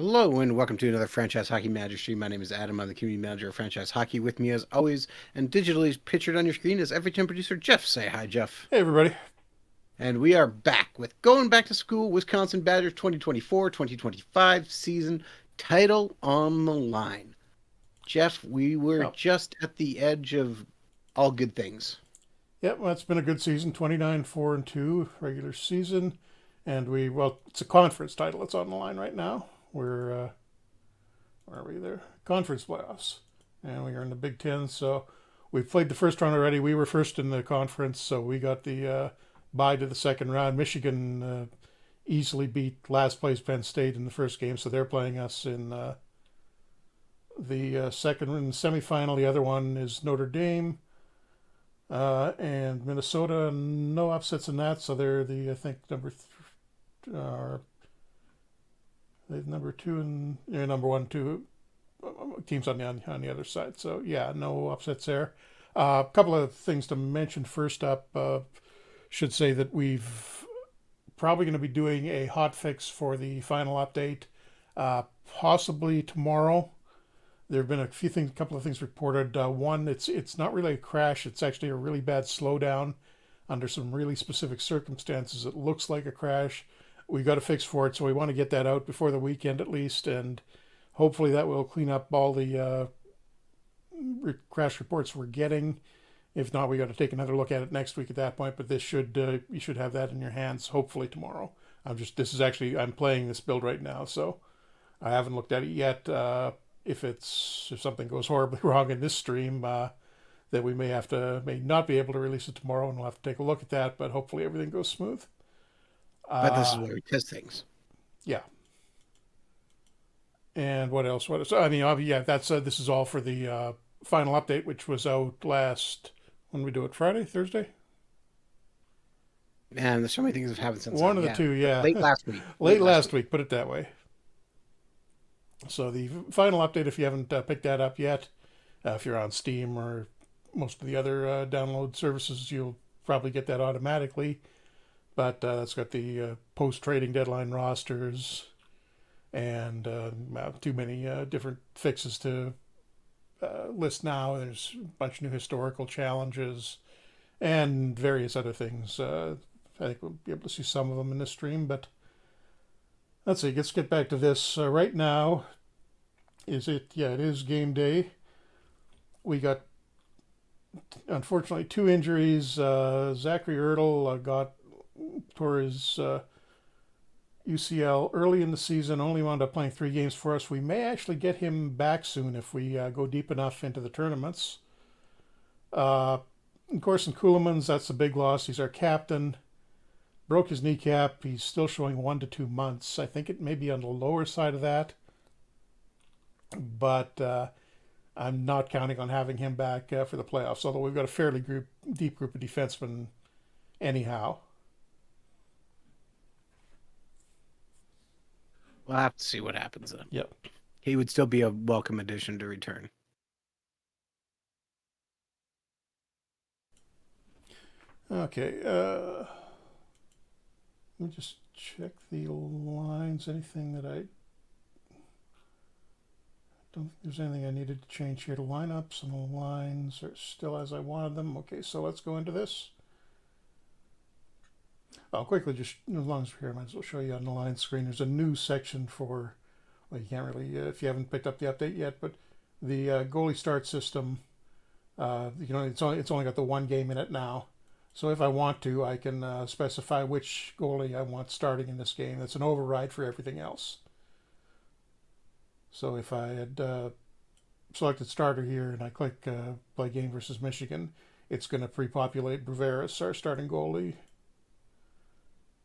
Hello and welcome to another Franchise Hockey Manager stream. My name is Adam. I'm the community manager of Franchise Hockey. With me, as always, and digitally pictured on your screen is every time producer Jeff. Say hi, Jeff. Hey, everybody. And we are back with Going Back to School Wisconsin Badgers 2024-2025 season, title on the line. Jeff, we were Oh, just at the edge of all good things. yeah, well, it's been a good season 29-4-2 regular season. And it's a conference title that's on the line right now. Where are we there? Conference playoffs. And we are in the Big Ten. So we've played the first round already. We were first in the conference. So we got the bye to the second round. Michigan easily beat last place Penn State in the first game. So they're playing us in the second semifinal. The other one is Notre Dame. And Minnesota, no upsets in that, so they're I think they're number two and number one, two teams on the other side. So yeah, no upsets there. A couple of things to mention. First up, should say that we've probably going to be doing a hot fix for the final update, possibly tomorrow. There have been a couple of things reported. One, it's not really a crash; it's actually a really bad slowdown under some really specific circumstances. It looks like a crash. We got a fix for it, so we want to get that out before the weekend at least, and hopefully that will clean up all the crash reports we're getting. If not, we got to take another look at it next week at that point. But this should you should have that in your hands hopefully tomorrow. I'm playing this build right now, so I haven't looked at it yet. If something goes horribly wrong in this stream, that we may not be able to release it tomorrow, and we'll have to take a look at that. But hopefully everything goes smooth. But this is Uh, where we test things. yeah. And what else? What else? I mean, yeah. That's this is all for the final update, which was out last. When we do it, Friday, Thursday, Man, there's so many things that have happened since one then. of the Yeah, two. Yeah, late last week. Late late last last week. week. Put it that way. So the final update, if you haven't picked that up yet, if you're on Steam or most of the other download services, you'll probably get that automatically. But that's got the post trading deadline rosters and too many different fixes to list now. There's a bunch of new historical challenges and various other things. I think we'll be able to see some of them in this stream. But let's see. Let's get back to this. Right now, is it? Yeah, it is game day. We got unfortunately two injuries. Zachary Ertl tore his UCL early in the season. Only wound up playing 3 games for us. We may actually get him back soon if we go deep enough into the tournaments. Of course, in Kuhlman's, that's a big loss. He's our captain. Broke his kneecap. He's still showing 1 to 2 months. I think it may be on the lower side of that, but I'm not counting on having him back for the playoffs. Although we've got a fairly deep group of defensemen, anyhow. We'll have to see what happens then. Yep. He would still be a welcome addition to return. Okay. Let me just check the lines. Anything that I don't think there's anything I needed to change here. The lineups and the lines are still as I wanted them. Okay, so let's go into this. I'll quickly just, as long as we're here, I might as well show you on the line screen. There's a new section for, well, you can't really, if you haven't picked up the update yet, but the goalie start system, it's only got the one game in it now. So if I want to, I can specify which goalie I want starting in this game. That's an override for everything else. So if I had selected starter here and I click play game versus Michigan, it's going to pre-populate Bruveris, our starting goalie.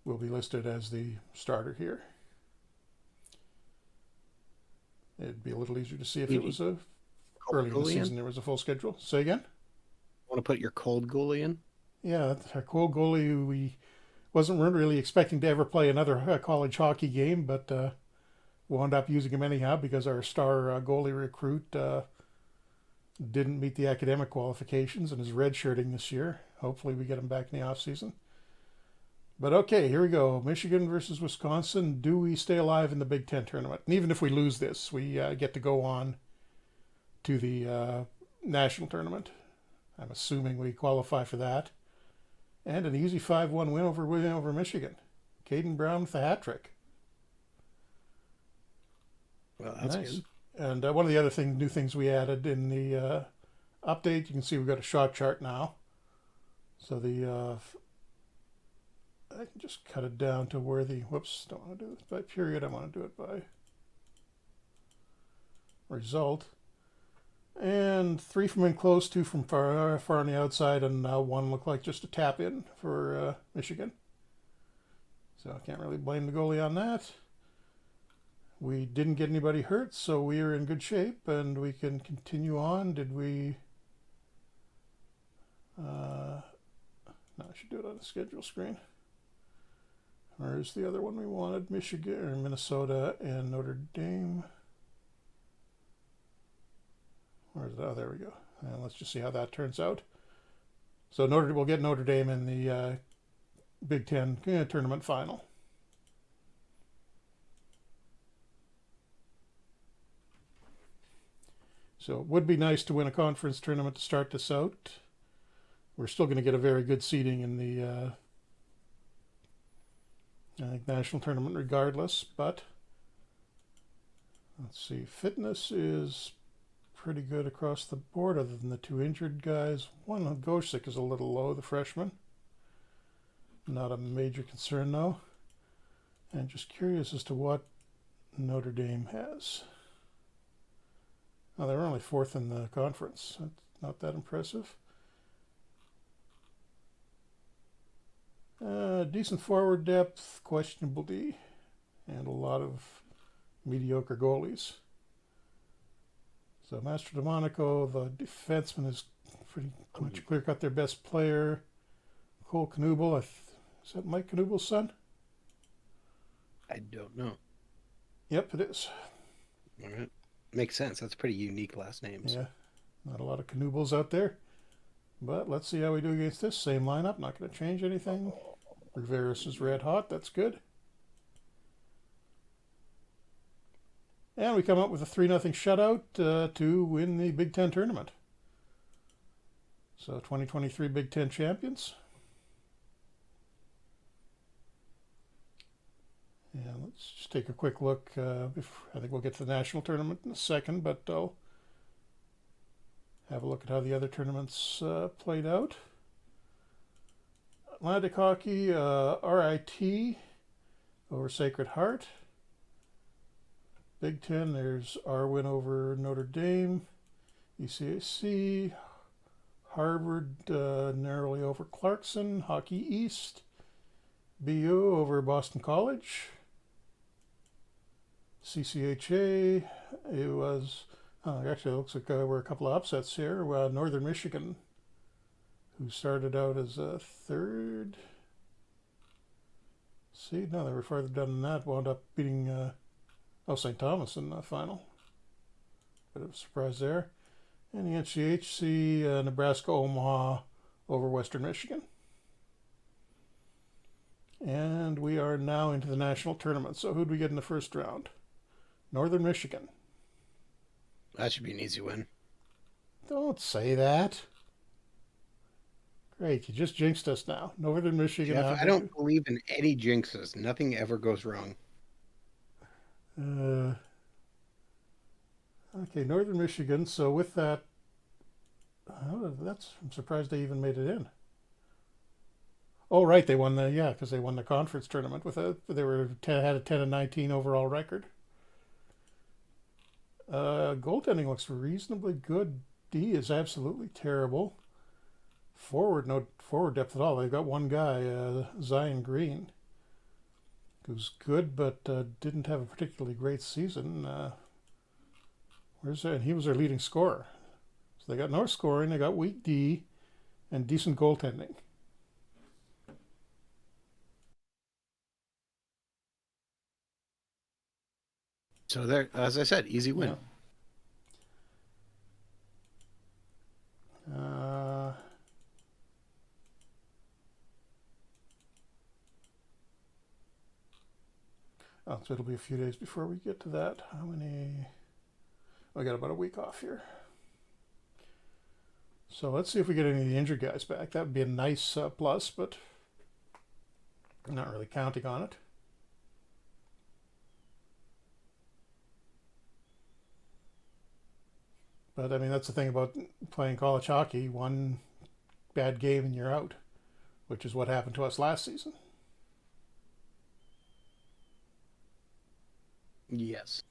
Will be listed as the starter here. It'd be a little easier to see if it was early in the season there was a full schedule. Say again? Want to put your cold goalie in? Yeah, our cool goalie who we weren't really expecting to ever play another college hockey game, but wound up using him anyhow because our star goalie recruit didn't meet the academic qualifications and is redshirting this year. Hopefully we get him back in the off season. But okay, here we go. Michigan versus Wisconsin. Do we stay alive in the Big Ten tournament? And even if we lose this, we get to go on to the national tournament. I'm assuming we qualify for that. And an easy 5-1 win over Michigan. Caden Brown with a hat trick. Well, that's Nice. good. And one of the other new things we added in the update, you can see we've got a shot chart now. So I can just cut it down to where whoops, don't want to do this by period. I want to do it by result. And 3 from in close, 2 from far on the outside, and 1 looked like just a tap in for Michigan. So I can't really blame the goalie on that. We didn't get anybody hurt, so we are in good shape, and we can continue on. Did we? No, I should do it on the schedule screen. Where's the other one we wanted? Michigan or Minnesota and Notre Dame. Where's it? Oh, there we go. And let's just see how that turns out. So we'll get Notre Dame in the Big Ten tournament final. So it would be nice to win a conference tournament to start this out. We're still going to get a very good seeding in the I think national tournament regardless, but let's see. Fitness is pretty good across the board other than the 2 injured guys. One of Gosik is a little low, the freshman. Not a major concern though. And just curious as to what Notre Dame has. Oh, they're only 4th in the conference. That's not that impressive. Decent forward depth, questionable D, and a lot of mediocre goalies. So Master DeMonico, the defenseman, is pretty much clear cut their best player. Cole Knuble, is that Mike Knuble's son? I don't know. Yep, it is. All right. Makes sense. That's pretty unique last names. Yeah, not a lot of Knubles out there. But let's see how we do against this. Same lineup, not going to change anything. Riveris is red hot, that's good. And we come up with a 3-0 shutout to win the Big Ten tournament. So 2023 Big Ten champions. Yeah, let's just take a quick look. I think we'll get to the national tournament in a second, but I'll have a look at how the other tournaments played out. Atlantic Hockey, RIT over Sacred Heart. Big Ten, there's our win over Notre Dame. ECAC, Harvard narrowly over Clarkson. Hockey East, BU over Boston College. CCHA, it was, actually it looks like we're a couple of upsets here. Northern Michigan, who started out as a 3rd. See, no, they were farther down than that. Wound up beating St. Thomas in the final. Bit of a surprise there. And the NCHC, Nebraska Omaha over Western Michigan. And we are now into the national tournament. So who'd we get in the first round? Northern Michigan. That should be an easy win. Don't say that. Great, you just jinxed us now. Northern Michigan. Jeff, I don't believe in any jinxes. Nothing ever goes wrong. Okay, Northern Michigan. So with that, I'm surprised they even made it in. Oh, right, they won because they won the conference tournament they had a 10-19 overall record. Goaltending looks reasonably good. D is absolutely terrible. No forward depth at all. They've got one guy, Zion Green, who's good but didn't have a particularly great season. Where's that? And he was their leading scorer. So they got no scoring. They got weak D and decent goaltending. So there, as I said, easy win. Yeah. Oh, so it'll be a few days before we get to that. How many? I got about a week off here. So let's see if we get any of the injured guys back. That would be a nice plus, but I'm not really counting on it. But I mean, that's the thing about playing college hockey. One bad game and you're out, which is what happened to us last season. Yes.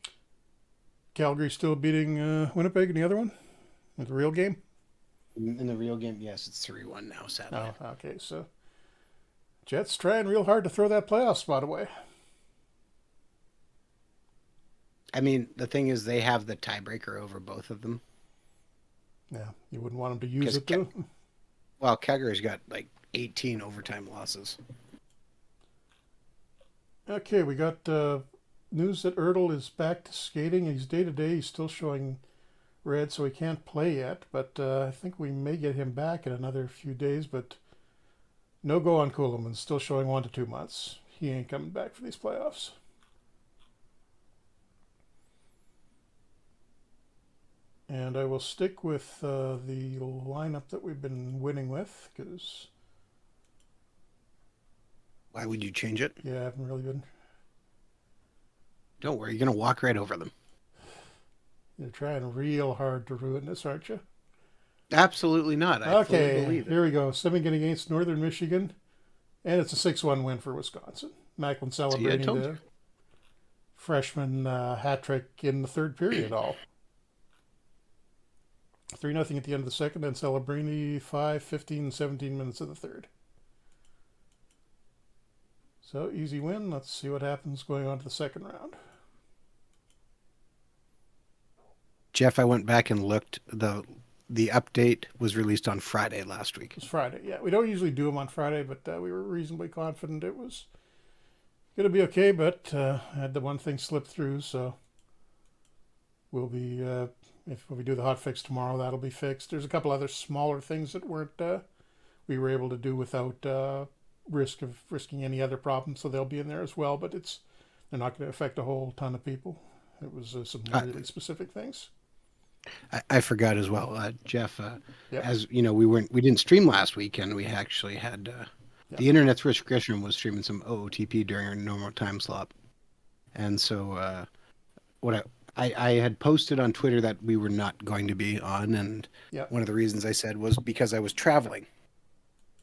Calgary still beating Winnipeg in the other one? In the real game? In the real game, yes, it's 3-1 now, sadly. Oh, okay. So Jets trying real hard to throw that playoff spot away. I mean, the thing is, they have the tiebreaker over both of them. Yeah, you wouldn't want them to use Because, it though. well, Calgary's got like 18 overtime losses. Okay, we got news that Ertl is back to skating. He's day to day. He's still showing red, so he can't play yet. But I think we may get him back in another few days. But no go on Kuhlman. Still showing 1 to 2 months. He ain't coming back for these playoffs. And I will stick with the lineup that we've been winning with because, Why would you change it? yeah, I haven't really been. Don't worry, you're going to walk right over them. You're trying real hard to ruin this, aren't you? Absolutely not. I fully Okay, believe it. here we go. Simming against Northern Michigan. And it's a 6-1 win for Wisconsin. Macklin celebrating the freshman hat trick in the third period all. 3-0 at the end of the second, and Celebrini 5, 15, 17 minutes of the third. So, easy win. Let's see what happens going on to the second round. Jeff, I went back and looked. The update was released on Friday last week. It was Friday. Yeah, we don't usually do them on Friday, but we were reasonably confident it was going to be okay, but I had the one thing slip through, so we'll be, if we do the hot fix tomorrow, that'll be fixed. There's a couple other smaller things that we were able to do without risking any other problems, so they'll be in there as well, but they're not going to affect a whole ton of people. It was some really specific things. I forgot as well, Jeff. Yep. As you know, we didn't stream last weekend. We actually had the internet's Rich Grisham was streaming some OOTP during our normal time slot, and so what I had posted on Twitter that we were not going to be on, and one of the reasons I said was because I was traveling,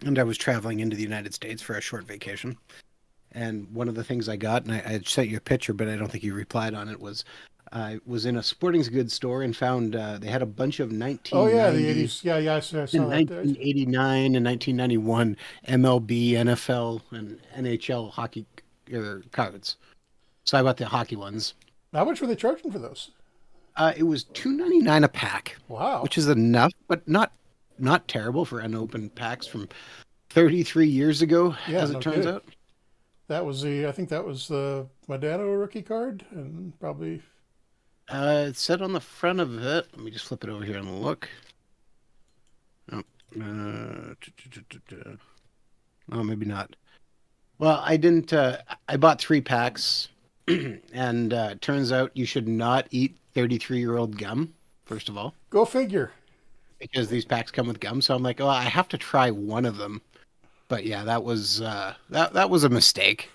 and I was traveling into the United States for a short vacation. And one of the things I got, and I had sent you a picture, but I don't think you replied on it, was I was in a sporting goods store and found they had a bunch of 1990, oh yeah, the 80s. Yeah, I saw that. 1989 and 1991 MLB, NFL, and NHL hockey cards. So I bought the hockey ones. How much were they charging for those? It was $2.99 a pack. Wow, which is enough, but not terrible for unopened packs from 33 years ago, yeah, as it turns out. That was I think that was the Modano rookie card, and probably. It said on the front of it. Let me just flip it over here and look. Oh, oh maybe not. Well, I didn't. I bought 3 packs, and it turns out you should not eat 33-year-old gum. First of all, go figure. Because these packs come with gum, so I'm like, oh, I have to try one of them. But yeah, that was that was a mistake.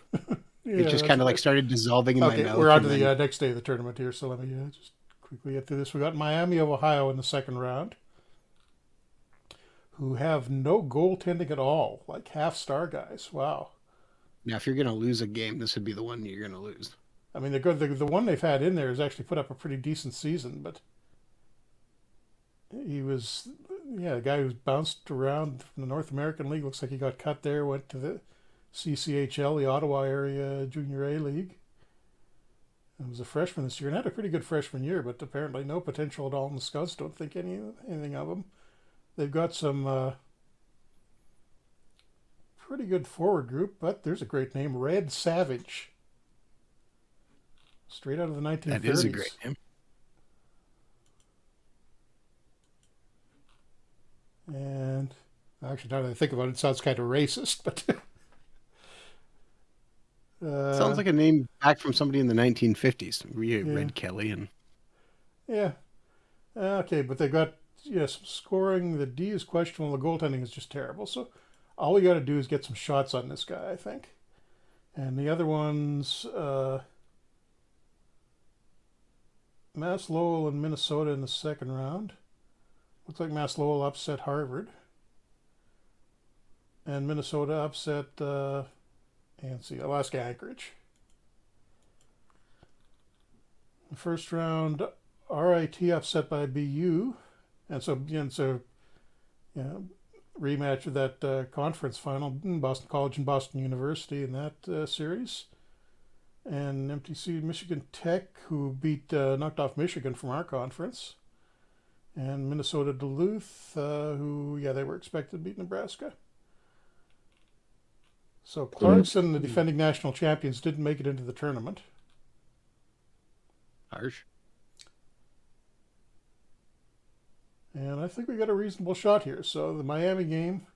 Yeah, it just kind of like started dissolving in my mouth. Okay, we're on to the next day of the tournament here, so let me just quickly get through this. We got Miami of Ohio in the second round, who have no goaltending at all, like half-star guys. Wow. Now, if you're going to lose a game, this would be the one you're going to lose. I mean, the one they've had in there has actually put up a pretty decent season, but he was, a guy who's bounced around from the North American League. Looks like he got cut there, went to the CCHL, the Ottawa area Junior A League. He was a freshman this year and had a pretty good freshman year, but apparently no potential at all in the Scouts. Don't think anything of him. They've got some pretty good forward group, but there's a great name, Red Savage. Straight out of the 1930s. That is a great name. And actually, now that I think about it, it sounds kind of racist, but Sounds Uh, like a name back from somebody in the 1950s. yeah, Red Kelly and yeah. Okay, but they got yes scoring. The D is questionable. The goaltending is just terrible. So all we got to do is get some shots on this guy, I think. And the other ones, Mass Lowell and Minnesota in the second round. Looks like Mass Lowell upset Harvard, and Minnesota upset Alaska Anchorage. The first round, RIT upset by BU, and so yeah, rematch of that conference final, Boston College and Boston University in that series. And MTC Michigan Tech, who knocked off Michigan from our conference, and Minnesota Duluth, who they were expected to beat Nebraska. So Clarkson, the defending national champions, didn't make it into the tournament. harsh. And I think we got a reasonable shot here. So the Miami game,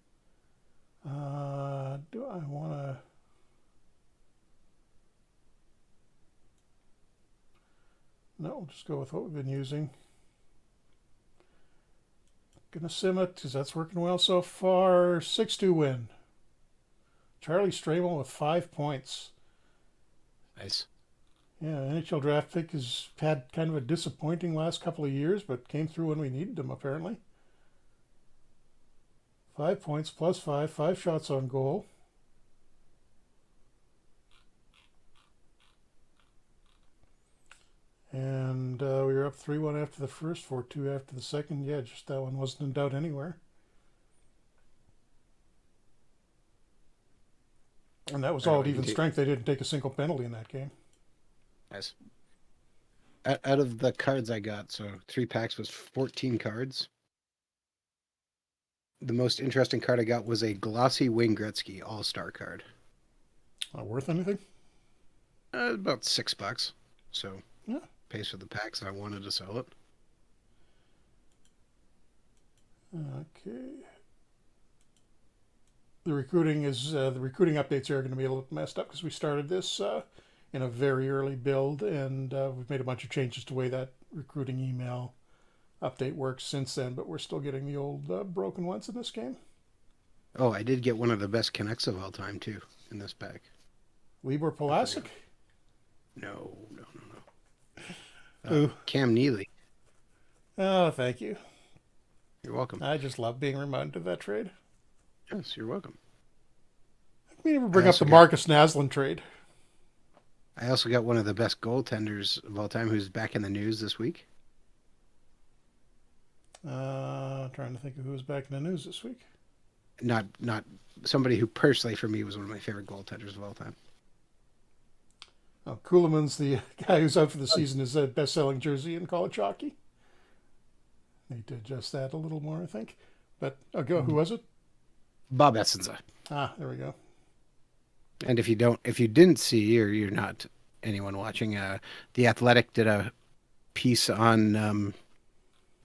do I want to? No, we'll just go with what we've been using. Gonna sim it because that's working well so far. 6-2 win. Charlie Stramel with 5 points. Nice. Yeah, NHL draft pick has had kind of a disappointing last couple of years, but came through when we needed him apparently. 5 points plus 5 shots on goal. And we were up 3-1 after the first, 4-2 after the second. Yeah, just that one wasn't in doubt anywhere. And that was all Wow, at even strength. They didn't take a single penalty in that game. nice. Out of the cards I got, so 3 packs was 14 cards. The most interesting card I got was a glossy Wayne Gretzky All-Star card. Not worth anything? About $6. So Yeah. pays for the packs. I wanted to sell it. Okay. The recruiting updates here are going to be a little messed up because we started this in a very early build, and we've made a bunch of changes to the way that recruiting email update works since then. But we're still getting the old broken ones in this game. Oh, I did get one of the best connects of all time too in this pack. Libor I forgot. Palasic. No, no, no, no. Ooh. Cam Neely. Oh, thank you. You're welcome. I just love being reminded of that trade. Yes, you're welcome. We never I bring up the also got Marcus Naslund trade. I also got one of the best goaltenders of all time who's back in the news this week. Trying to think of who was back in the news this week. Not somebody who personally for me was one of my favorite goaltenders of all time. Oh, Kuhlman's the guy who's out for the season. Is a best-selling jersey in college hockey. Need to adjust that a little more, I think. But who was it? Bob Essenza. There we go. And if you didn't see, or you're not anyone watching, the Athletic did a piece on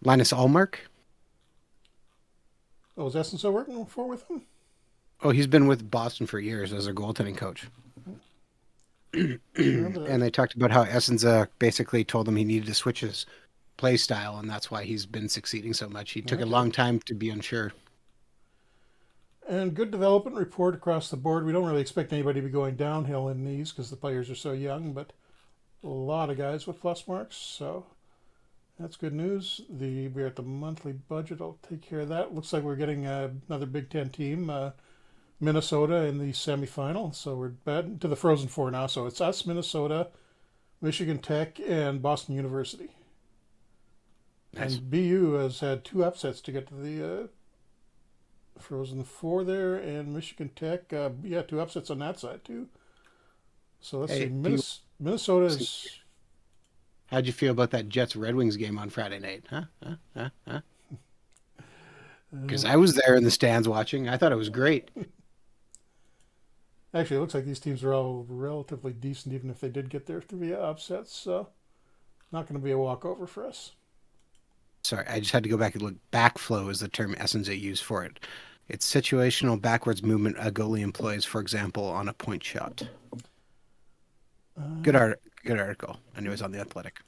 Linus Allmark. Oh, was Essen still working for with him? Oh, he's been with Boston for years as a goaltending coach. Remember that? And they talked about how Essenza basically told him he needed to switch his play style, and that's why he's been succeeding so much. He took a Okay. long time to be unsure. And good development report across the board. We don't really expect anybody to be going downhill in these because the players are so young, but a lot of guys with plus marks. So that's good news. We're at the monthly budget. I'll take care of that. Looks like we're getting another Big Ten team, Minnesota in the semifinal. So we're back to the Frozen Four now. So it's us, Minnesota, Michigan Tech, and Boston University. Nice. And BU has had two upsets to get to the Frozen Four there, and Michigan Tech, two upsets on that side too. So let's see, Hey, Minnesota is. how'd you feel about that Jets Red Wings game on Friday night? Huh? Huh? Huh? Huh? Because Uh, I was there in the stands watching. I thought it was great. Actually, it looks like these teams are all relatively decent, even if they did get there via upsets. So not going to be a walkover for us. Sorry, I just had to go back and look. Backflow is the term Essenza used for it. It's situational backwards movement a goalie employs, for example, on a point shot. Good Uh, art, good article, and it was on the Athletic.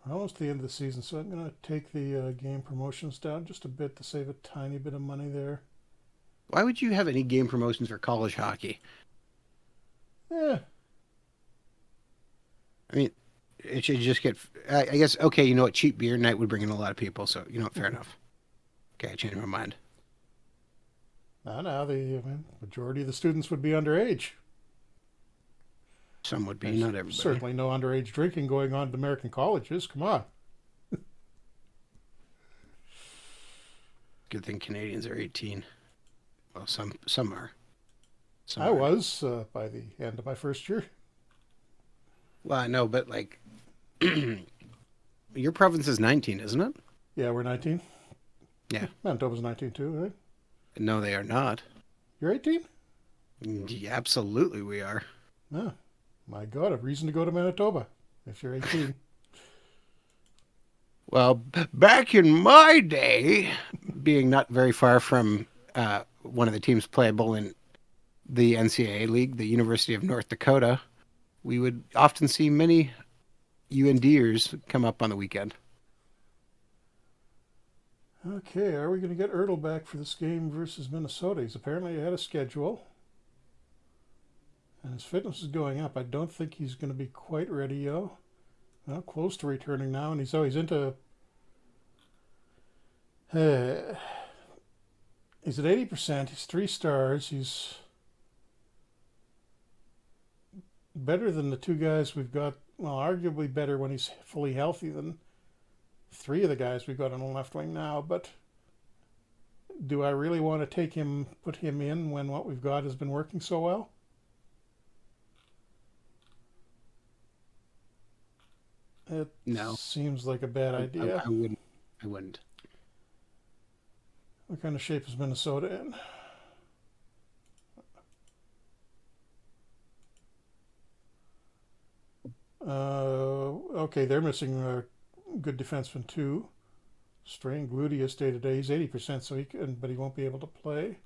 Almost the end of the season, so I'm going to take the game promotions down just a bit to save a tiny bit of money there. Why would you have any game promotions for college hockey? Yeah, I mean, it should just get. I guess okay. You know what? Cheap beer night would bring in a lot of people. So you know, what, fair enough. Okay, I changed my mind. now the majority of the students would be underage. Some would be, There's not everybody. certainly no underage drinking going on at American colleges. Come on. Good thing Canadians are 18. Well, some are, some I aren't. was by the end of my first year. Well, I know, but like, your province is 19, isn't it? Yeah, we're 19. Yeah. Manitoba's 19 too, right? No, they are not. You're 18? Yeah, absolutely, we are. Oh, my God, a reason to go to Manitoba if you're 18. Well, back in my day, being not very far from one of the teams playable in the NCAA league, the University of North Dakota, we would often see many UNDers come up on the weekend. Okay, are we going to get Ertl back for this game versus Minnesota? He's apparently ahead of schedule, and his fitness is going up. I don't think he's going to be quite ready, yo. Well, close to returning now, and he's into. Uh, he's at 80%. He's 3 stars. He's better than the two guys we've got. Well, arguably better when he's fully healthy than three of the guys we've got on the left wing now. But do I really want to put him in when what we've got has been working so well? It No, seems like a bad idea. I wouldn't. I wouldn't. What kind of shape is Minnesota in? Okay, they're missing a good defenseman too. Strained gluteus day to day. He's 80%, but he won't be able to play.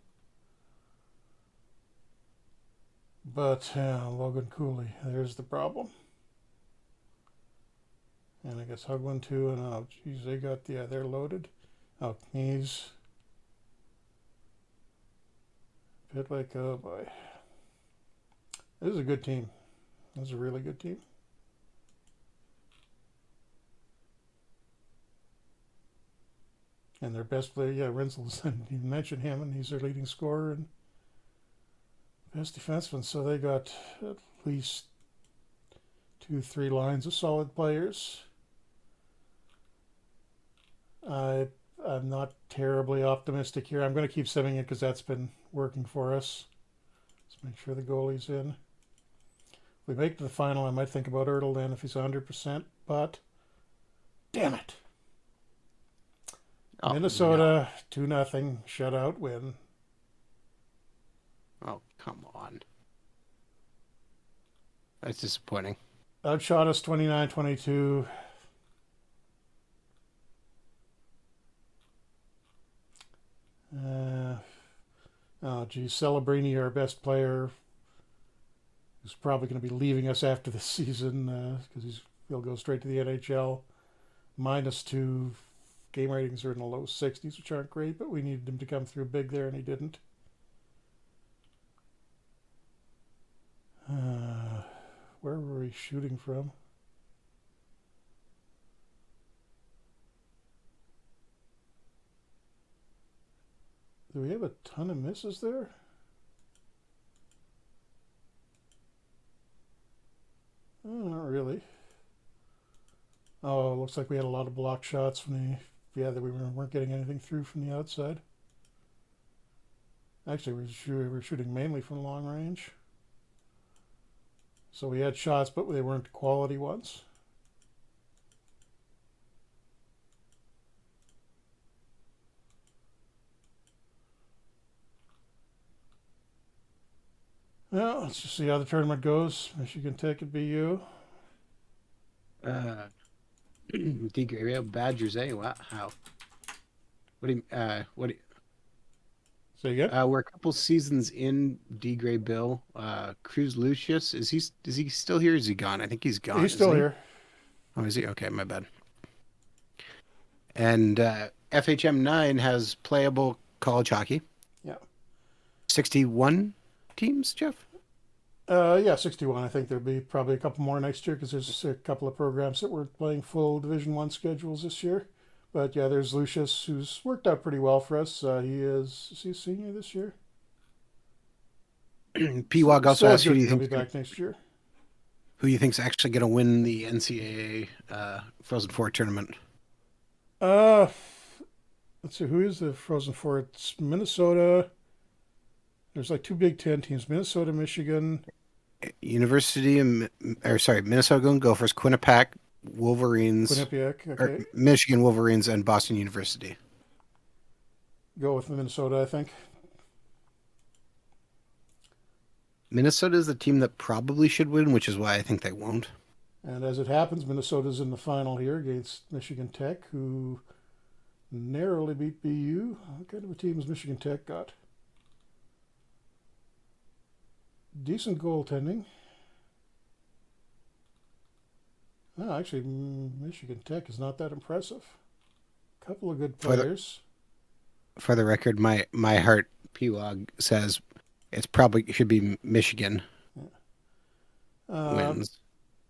But Logan Cooley, there's the problem. And I guess Hugland too. And oh, geez, they're loaded. Oh, he's a bit like, oh boy. This is a good team. This is a really good team. And their best player, yeah, Renzel's, you mentioned him, and he's their leading scorer and best defenseman. So they got at least 2, 3 lines of solid players. I'm not terribly optimistic here. I'm going to keep Simming it because that's been working for us. Let's make sure the goalie's in. If we make it to the final, I might think about Ertl then if he's 100%. But damn it. Oh, Minnesota 2-0 shutout win. no. Oh, come on. That's disappointing. Outshot us 29-22. Oh, geez. Celebrini, our best player, who's probably going to be leaving us after the season because he'll go straight to the NHL. -2. Game ratings are in the low 60s, which aren't great, but we needed him to come through big there, and he didn't. Where were we shooting from? Do we have a ton of misses there? Oh, not really. Oh, looks like we had a lot of block shots from that we weren't getting anything through from the outside. Actually, we were shooting mainly from long range. So we had shots, but they weren't quality ones. Well, let's just see how the tournament goes. Michigan Tech at BU. Degraded Badgers, eh? Wow. How? What do you, Say again? We're a couple seasons in D. Gray Bill. Cruz Lucius, is he still here? Is he gone? I think he's He's gone, isn't still he? here. Oh, is he? Okay, my bad. And FHM 9 has playable college hockey. Yeah. 61 teams, Jeff? Yeah, 61. I think there'll be probably a couple more next year because there's a couple of programs that were playing full Division One schedules this year. But yeah, there's Lucius, who's worked out pretty well for us. Is he a senior this year? PWOG also Still a asks good. He'll be back next year. who you think's actually going to win the NCAA Frozen Four tournament. Uh, let's see. Who is the Frozen Four? It's Minnesota. There's like two Big Ten teams: Minnesota, Michigan, Minnesota Golden Gophers, Quinnipiac Wolverines, Quinnipiac. or Okay, Michigan Wolverines, and Boston University. go with Minnesota, I think. Minnesota is the team that probably should win, which is why I think they won't. And as it happens, Minnesota's in the final here against Michigan Tech, who narrowly beat BU. What kind of a team has Michigan Tech got? Decent goaltending. Oh, actually, Michigan Tech is not that impressive. Couple of good For the players. for the record, my heart PWOG says it's probably should be Michigan Uh, wins.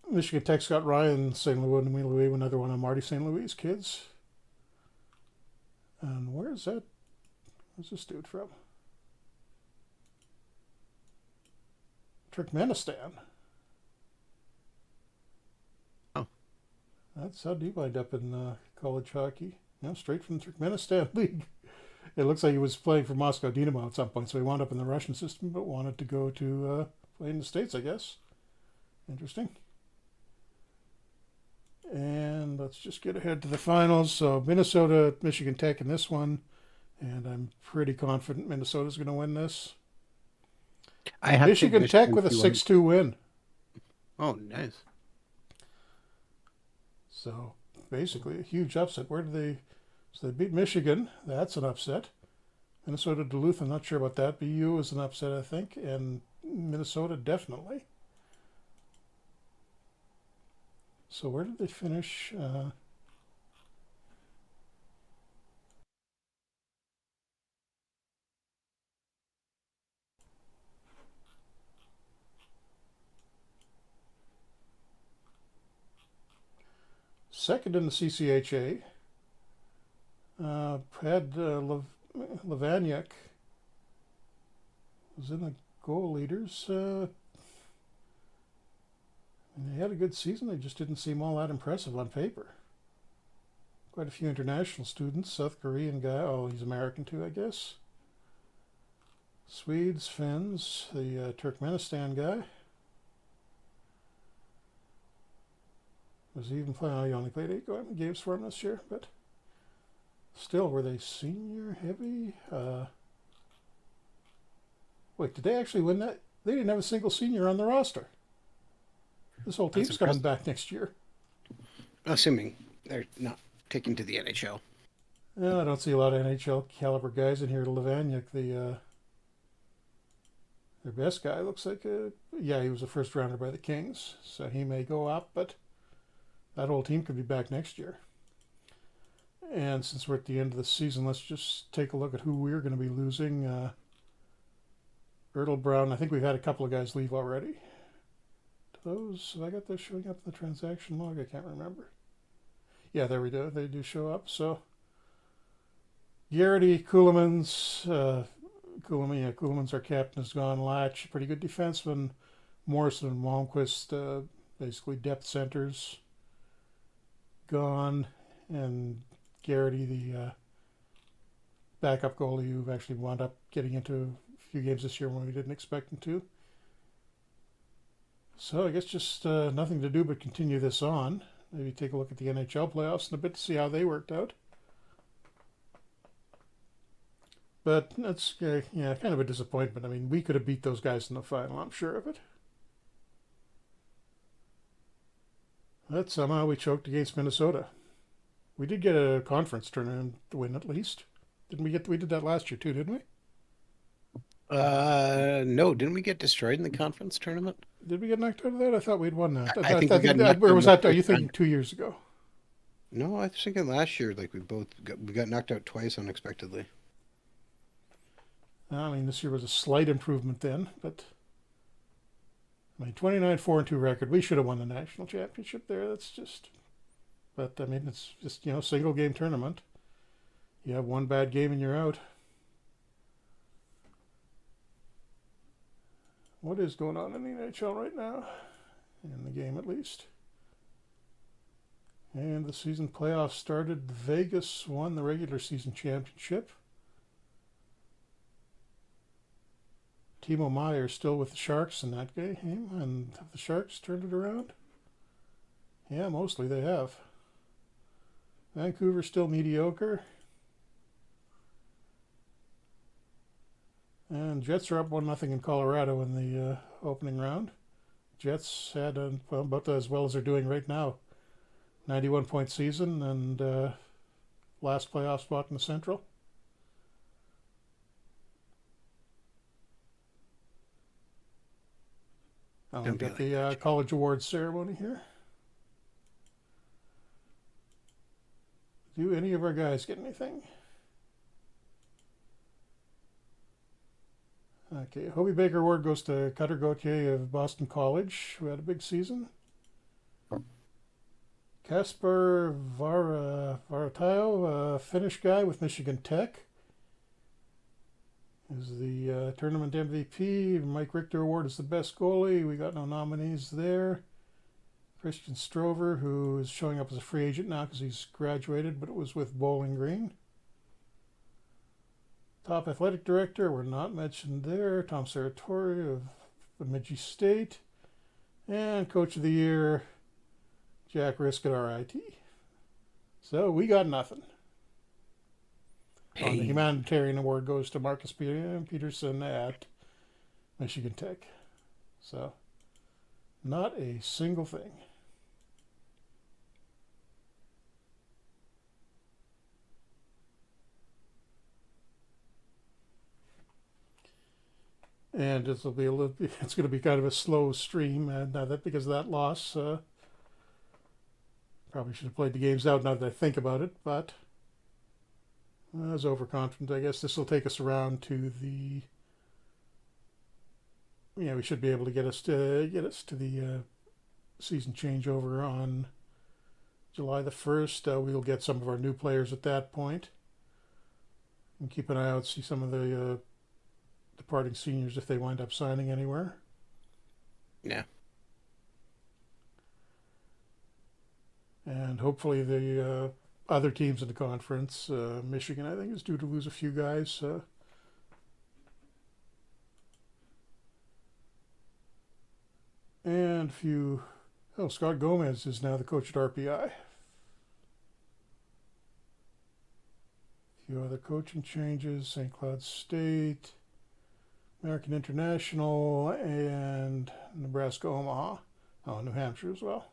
Michigan Tech's got Ryan St. Louis, another one of Marty St. Louis' kids. And where's that? Where's this dude from? Turkmenistan. Oh, That's how he wind up in college hockey. Yeah, straight from the Turkmenistan League. It looks like he was playing for Moscow Dynamo at some point, so he wound up in the Russian system, but wanted to go to play in the States, I guess. Interesting. And let's just get ahead to the finals. So Minnesota, Michigan Tech in this one, and I'm pretty confident Minnesota's going to win this. I have to take Michigan Tech Michigan with a P1. 6-2 win. Oh, nice. So basically a huge upset. Where did they? So they beat Michigan. That's an upset. Minnesota Duluth. I'm not sure about that. BU is an upset, I think, and Minnesota definitely. So where did they finish? Second in the CCHA. Had Levaniak was in the goal leaders. And they had a good season. They just didn't seem all that impressive on paper. Quite a few international students. South Korean guy. Oh, he's American too, I guess. Swedes, Finns, the Turkmenistan guy. Was he even playing? Oh, he only played 8 games for him this year, but still, were they senior heavy? Wait, did they actually win that? They didn't have a single senior on the roster. This whole That's team's coming impressive. back next year. Assuming they're not taken to the NHL. I don't see a lot of NHL caliber guys in here. Levaniak, their best guy, looks like yeah, he was a first rounder by the Kings, so he may go up, but that whole team could be back next year. And since we're at the end of the season, let's just take a look at who we're going to be losing. Ertl Brown, I think we've had a couple of guys leave already. Those, have I got those showing up in the transaction log? I can't remember. Yeah, there we go. They do show up. So Garrity, Coolemans, Coolemans, our captain, is gone. Latch, pretty good defenseman. Morrison and Malmquist, basically depth centers, gone. And Garrity, the backup goalie, who actually wound up getting into a few games this year when we didn't expect him to. So I guess just nothing to do but continue this on. Maybe take a look at the NHL playoffs in a bit to see how they worked out. But that's yeah, kind of a disappointment. I mean, we could have beat those guys in the final. I'm sure of it. But somehow we choked against Minnesota. We did get a conference tournament win at least. Didn't we get? We did that last year too, didn't we? No, didn't we get destroyed in the conference tournament? Did we get knocked out of that? I thought we'd won that. I think I we got think knocked where out in was the that? Are first you thinking round. 2 years ago? No, I was thinking last year, like we got knocked out twice unexpectedly. I mean, this year was a slight improvement then, but I mean, 29 4-2 record. We should have won the national championship there. That's just, but I mean, it's just single game tournament. You have one bad game and you're out. What is going on in the NHL right now? In the game, at least. And the season playoffs started. Vegas won the regular season championship. Timo Meyer still with the Sharks in that game, and have the Sharks turned it around? Yeah, mostly they have. Vancouver still mediocre. And Jets are up 1-0 in Colorado in the opening round. Jets had, well, about as well as they're doing right now. 91-point season and last playoff spot in the Central. Oh, we Don't be got like the that, Jim. college awards ceremony here. Do any of our guys get anything? Okay, Hobie Baker Award goes to Cutter Gauthier of Boston College, who had a big season. Kasper Varatayo, a Finnish guy with Michigan Tech, is the tournament MVP. Mike Richter Award is the best goalie. We got no nominees there. Christian Strover, who is showing up as a free agent now because he's graduated, but it was with Bowling Green. Top athletic director, we're not mentioned there. Tom Serratori of Bemidji State. And coach of the year, Jack Risk at RIT. So we got nothing. On the Hey, humanitarian award goes to Marcus Peterson at Michigan Tech. So not a single thing. And it's going to be kind of a slow stream, and that because of that loss, probably should have played the games out now that I think about it, but I was overconfident. I guess this will take us around to the. Yeah, we should be able to get us to the season changeover on July the 1st. We'll get some of our new players at that point, and keep an eye out, see some of the departing seniors if they wind up signing anywhere. yeah. And hopefully the other teams in the conference, Michigan, I think, is due to lose a few guys. And a few. Oh, Scott Gomez is now the coach at RPI. A few other coaching changes: St. Cloud State, American International, and Nebraska Omaha. Oh, New Hampshire as well.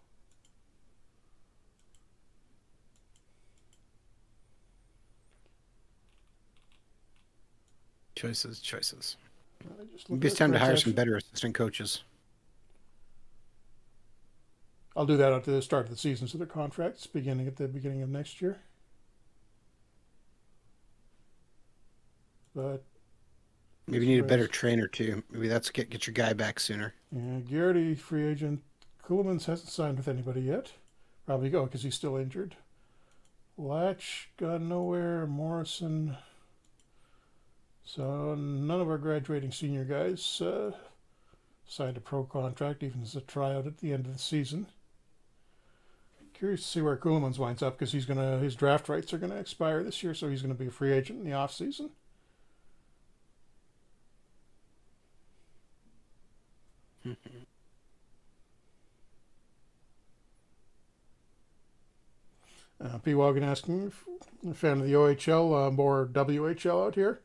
Choices, choices. Just Maybe looking it's at time to hire some transaction. better assistant coaches. I'll do that at the start of the season, so their contracts beginning at the beginning of next year. But Maybe you need a better trainer too. Maybe that's get your guy back sooner. yeah, Garrity, free agent. Kuhlmans hasn't signed with anybody yet. Probably go because he's still injured. Latch got nowhere. Morrison. So none of our graduating senior guys signed a pro contract, even as a tryout at the end of the season. Curious to see where Kuhlmans winds up because his draft rights are gonna expire this year, so he's gonna be a free agent in the off season. P. Wagon asking if a fan of the OHL, more WHL out here.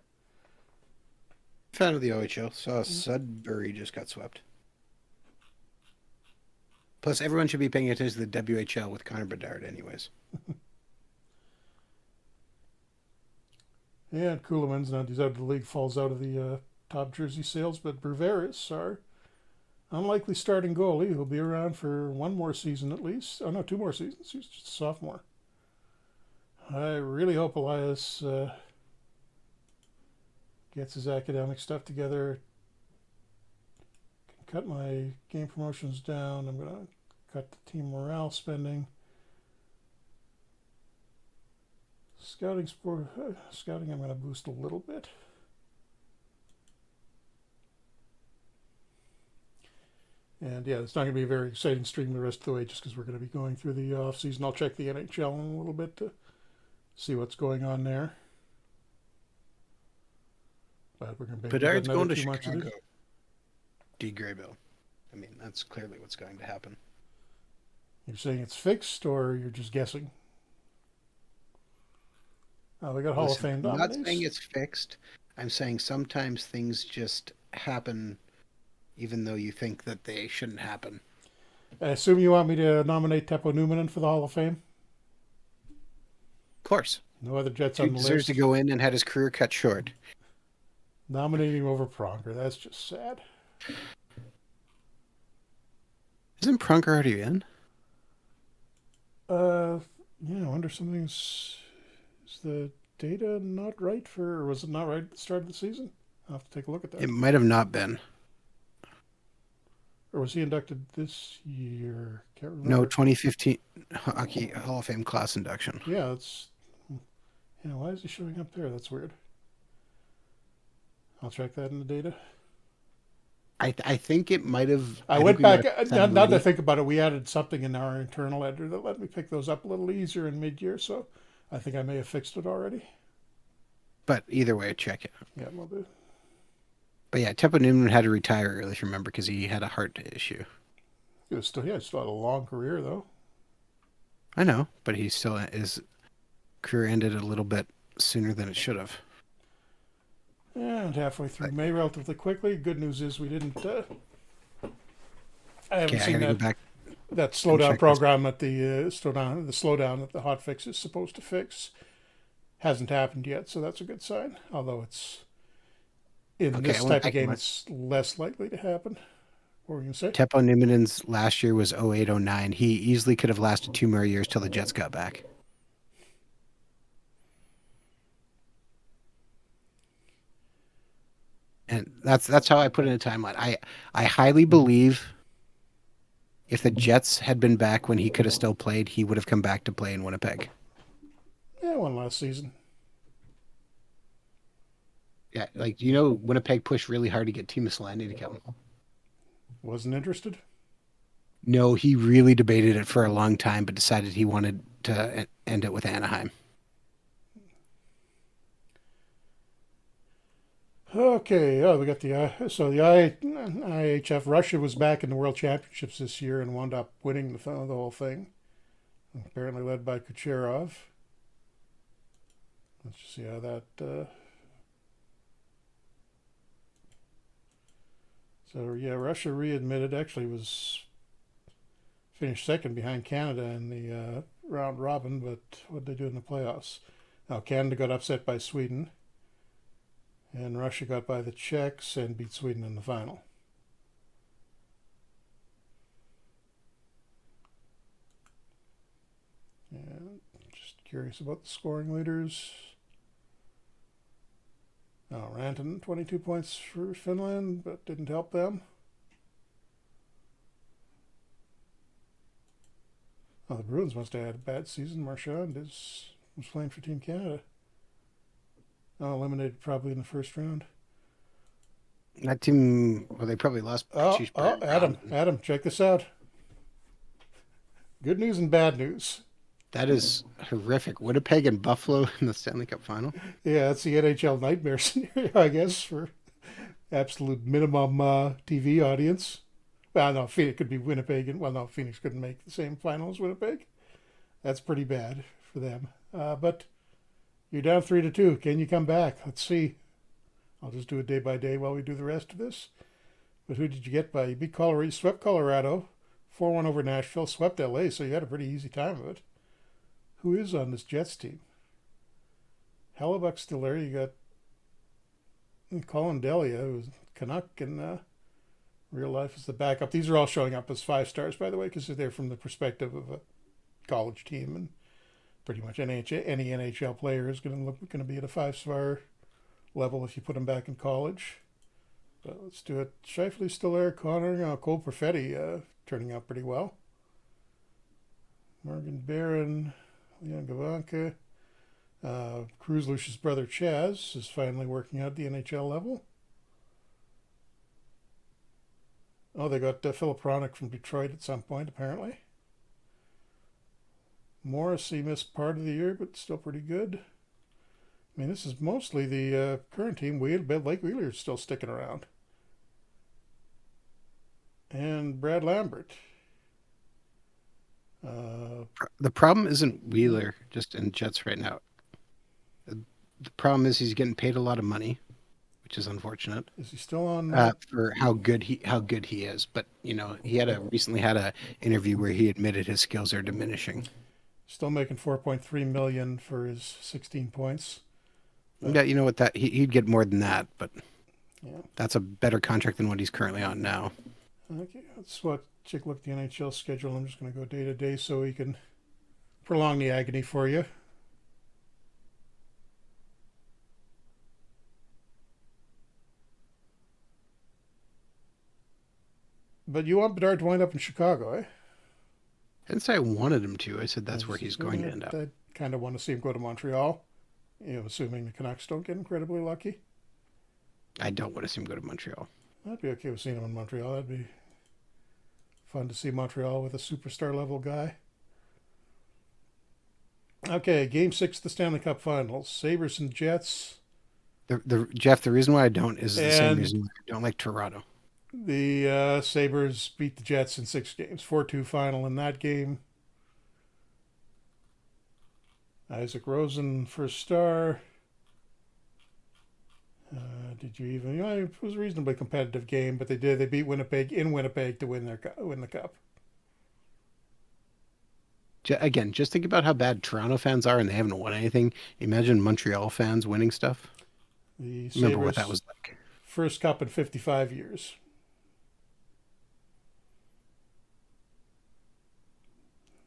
Fan of the OHL. Saw Sudbury just got swept. Plus, everyone should be paying attention to the WHL with Connor Bedard, anyways. Yeah, Kuhlmans now he's out of the league, falls out of the top jersey sales, but Bruveris, our unlikely starting goalie, who'll be around for one more season at least. Oh, no, two more seasons. He's just a sophomore. I really hope Elias gets his academic stuff together. Can cut my game promotions down. I'm going to cut the team morale spending. Scouting, I'm going to boost a little bit. And yeah, it's not going to be a very exciting stream the rest of the way just because we're going to be going through the off season. I'll check the NHL in a little bit to see what's going on there. But we're going to be Bedard's another going to 2 months of Chicago. it. D. Graybill. I mean, that's clearly what's going to happen. You're saying it's fixed, or you're just guessing? Oh, we got Hall of Fame I'm nominees. not saying it's fixed. I'm saying sometimes things just happen even though you think that they shouldn't happen. I assume you want me to nominate Teppo Numminen for the Hall of Fame? Of course. No other Jets He on the deserves list. to go in and had his career cut short. Nominating him over Pronger. That's just sad. Isn't Prunk already in? Yeah, I wonder something's... Is the data not right for... Or was it not right at the start of the season? I'll have to take a look at that. It might have not been. Or was he inducted this year? Can't remember. No, 2015 Hockey Hall of Fame class induction. Yeah, it's... Yeah, why is he showing up there? That's weird. I'll check that in the data. I think it might have. I went back. Now that I think about it, we added something in our internal editor that let me pick those up a little easier in mid-year. So I think I may have fixed it already. But either way, check it. Yeah, we'll do. But yeah, Teppo Numminen had to retire early, remember, because he had a heart issue. He was still, still had a long career though. I know, but he still his career ended a little bit sooner than it should have. And halfway through May, relatively quickly. Good news is we didn't. I haven't seen that slowdown program that the slowdown that the hot fix is supposed to fix hasn't happened yet, so that's a good sign. Although it's in this type of game, it's less likely to happen. What were you going to say? Teppo Nummenen's last year was 08-09. He easily could have lasted 2 more years till the Jets got back. And that's how I put it in a timeline. I highly believe if the Jets had been back when he could have still played, he would have come back to play in Winnipeg. Yeah, one last season. Yeah, Winnipeg pushed really hard to get Teemu Selanne to come. Wasn't interested? No, he really debated it for a long time, but decided he wanted to end it with Anaheim. Okay, we got the IHF. Russia was back in the World Championships this year and wound up winning the whole thing. Apparently led by Kucherov. Let's just see how that. So yeah, Russia readmitted. Actually, was finished second behind Canada in the round robin, but what did they do in the playoffs? Now Canada got upset by Sweden. And Russia got by the Czechs and beat Sweden in the final. And just curious about the scoring leaders. Oh, Rantanen, 22 points for Finland, but didn't help them. Oh, the Bruins must have had a bad season. Marchand was playing for Team Canada. Eliminated probably in the first round. That team, well, they probably lost. Adam, check this out. Good news and bad news. That is horrific. Winnipeg and Buffalo in the Stanley Cup final. Yeah, that's the NHL nightmare scenario, I guess, for absolute minimum TV audience. Well, no, Phoenix could be Winnipeg, and Phoenix couldn't make the same final as Winnipeg. That's pretty bad for them. But you're down 3-2. Can you come back? Let's see. I'll just do it day by day while we do the rest of this. But who did you get by? You beat Colorado, you swept Colorado, 4-1 over Nashville, swept LA, so you had a pretty easy time of it. Who is on this Jets team? Hellebuck's still there. You got... Colin Delia, who's Canuck in real life, is the backup. These are all showing up as 5 stars, by the way, because they're from the perspective of a college team, and pretty much any NHL player is going to be at a 5-star level if you put them back in college. But let's do it. Shifley's still there. Connor, Cole Perfetti turning out pretty well. Morgan Barron, Leon Gavanka. Cruz Lucius' brother Chaz is finally working out at the NHL level. Oh, they got Philip Ronick from Detroit at some point, apparently. Morris, he missed part of the year, but still pretty good. I mean, this is mostly the current team. Blake Wheeler's still sticking around. And Brad Lambert. The problem isn't Wheeler just in Jets right now. The problem is he's getting paid a lot of money, which is unfortunate. Is he still on? For how good he is, but he recently had a interview where he admitted his skills are diminishing. Still making $4.3 million for his 16 points. But, yeah, you know what? That he'd get more than that, but yeah, that's a better contract than what he's currently on now. Okay, let's take a look at the NHL schedule. I'm just going to go day to day so we can prolong the agony for you. But you want Bedard to wind up in Chicago, eh? I didn't say I wanted him to. I said that's where he's going to end up. I kind of want to see him go to Montreal, assuming the Canucks don't get incredibly lucky. I don't want to see him go to Montreal. I'd be okay with seeing him in Montreal. That'd be fun to see Montreal with a superstar level guy. Okay, Game 6 of the Stanley Cup Finals. Sabres and Jets. Jeff, the reason why I don't is the same reason why I don't like Toronto. The Sabres beat the Jets in 6 games. 4-2 final in that game. Isaac Rosen first star. Did you even? It was a reasonably competitive game, but they beat Winnipeg in Winnipeg to win the cup. Again, just think about how bad Toronto fans are, and they haven't won anything. Imagine Montreal fans winning stuff. Remember what that was like. First cup in 55 years.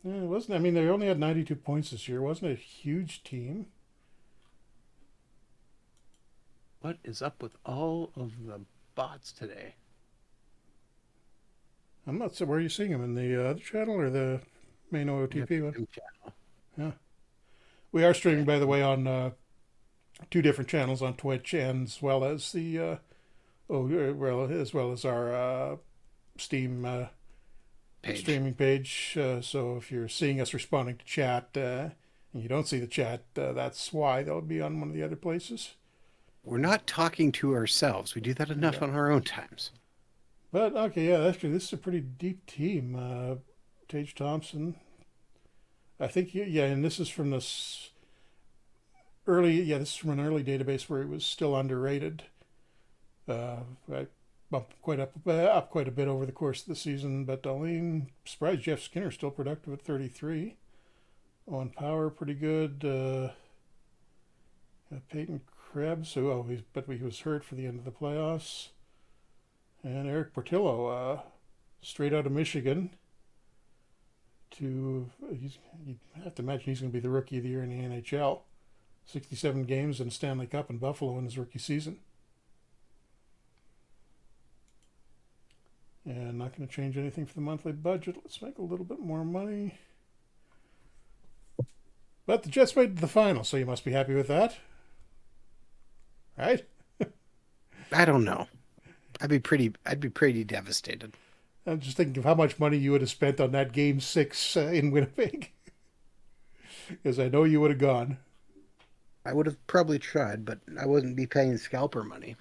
Yeah, it wasn't. I mean, they only had 92 points this year. It wasn't a huge team. What is up with all of the bots today? I'm not sure. Where are you seeing them? In the other channel or the main OOTP one? Channel. Yeah. We are streaming, by the way, on 2 different channels on Twitch, and as well as the as well as our Steam streaming page. So if you're seeing us responding to chat and you don't see the chat, that's why they'll be on one of the other places. We're not talking to ourselves. We do that enough on our own times. But okay, yeah, actually, this is a pretty deep team. Tage Thompson, I think, yeah, and this is from this early, yeah, this is from an early database where he was still underrated. I bumped up quite a bit over the course of the season, but I'm surprised Jeff Skinner still productive at 33. On power, pretty good. Peyton Krebs, he was hurt for the end of the playoffs. And Eric Portillo, straight out of Michigan. You have to imagine he's going to be the rookie of the year in the NHL. 67 games in Stanley Cup in Buffalo in his rookie season. And not going to change anything for the monthly budget. Let's make a little bit more money. But the Jets made the final, so you must be happy with that. Right? I don't know. I'd be pretty devastated. I'm just thinking of how much money you would have spent on that Game 6 in Winnipeg. Because I know you would have gone. I would have probably tried, but I wouldn't be paying scalper money.